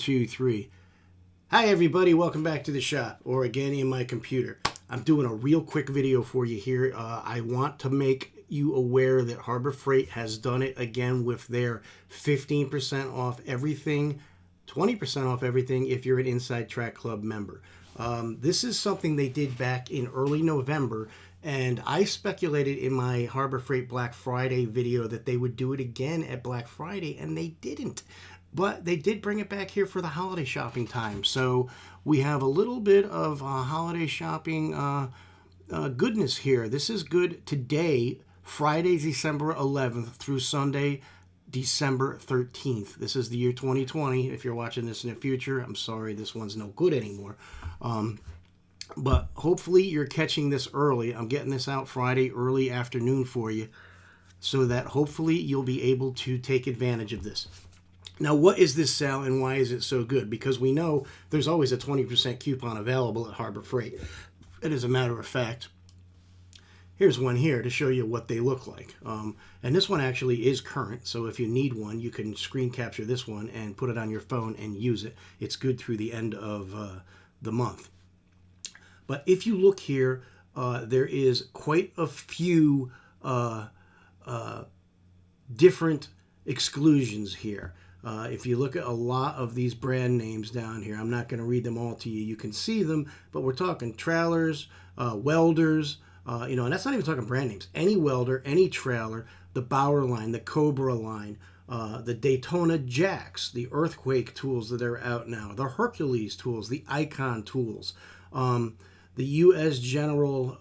2, 3. Hi everybody, welcome back to the shop, or again in my computer. I'm doing a real quick video for you here. I want to make you aware that Harbor Freight has done it again with their 15% off everything, 20% off everything if you're an Inside Track Club member. This is something they did back in early November, and I speculated in my Harbor Freight Black Friday video that they would do it again at Black Friday, and they didn't. But they did bring it back here for the holiday shopping time. So we have a little bit of holiday shopping goodness here. This is good today, Friday, December 11th through Sunday, December 13th. This is the year 2020. If you're watching this in the future, I'm sorry, this one's no good anymore. But hopefully you're catching this early. I'm getting this out Friday early afternoon for you so that hopefully you'll be able to take advantage of this. Now, what is this sale and why is it so good? Because we know there's always a 20% coupon available at Harbor Freight. And as a matter of fact, here's one here to show you what they look like. And this one actually is current, so if you need one, you can screen capture this one and put it on your phone and use it. It's good through the end of the month. But if you look here, there is quite a few different exclusions here. If you look at a lot of these brand names down here, I'm not going to read them all to you. You can see them, but we're talking trailers, welders, and that's not even talking brand names. Any welder, any trailer, the Bauer line, the Cobra line, the Daytona Jacks, the Earthquake tools that are out now, the Hercules tools, the Icon tools, the U.S. General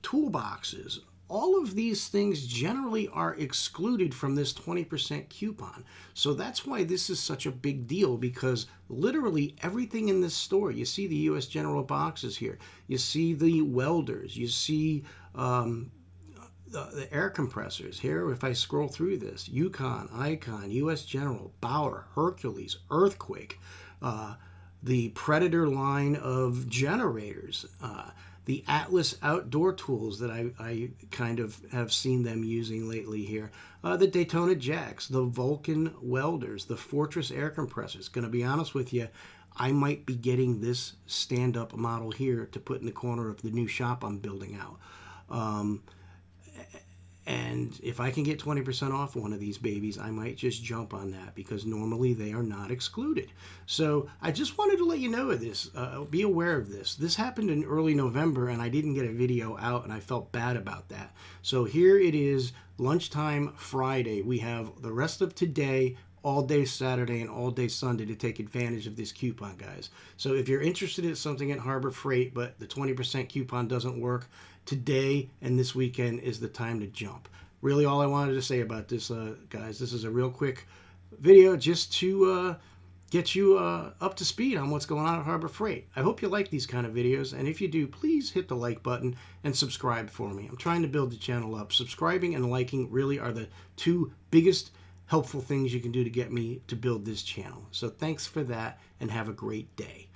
toolboxes. All of these things generally are excluded from this 20% coupon. So that's why this is such a big deal, because literally everything in this store, you see the U.S. General boxes here, you see the welders, you see the air compressors. Here, if I scroll through this, Yukon, Icon, U.S. General, Bauer, Hercules, Earthquake, the Predator line of generators, the Atlas outdoor tools that I kind of have seen them using lately here. The Daytona Jacks, the Vulcan welders, the Fortress air compressors. Going to be honest with you, I might be getting this stand-up model here to put in the corner of the new shop I'm building out. And if I can get 20% off one of these babies, I might just jump on that, because normally they are not excluded. So I just wanted to let you know of this. Be aware of this. This happened in early November, and I didn't get a video out, and I felt bad about that. So here it is, lunchtime Friday. We have the rest of today, all day Saturday, and all day Sunday to take advantage of this coupon, guys. So if you're interested in something at Harbor Freight, but the 20% coupon doesn't work, today and this weekend is the time to jump. Really, all I wanted to say about this, guys, this is a real quick video just to get you up to speed on what's going on at Harbor Freight. I hope you like these kind of videos, and if you do, please hit the like button and subscribe for me. I'm trying to build the channel up. Subscribing and liking really are the two biggest helpful things you can do to get me to build this channel. So thanks for that, and have a great day.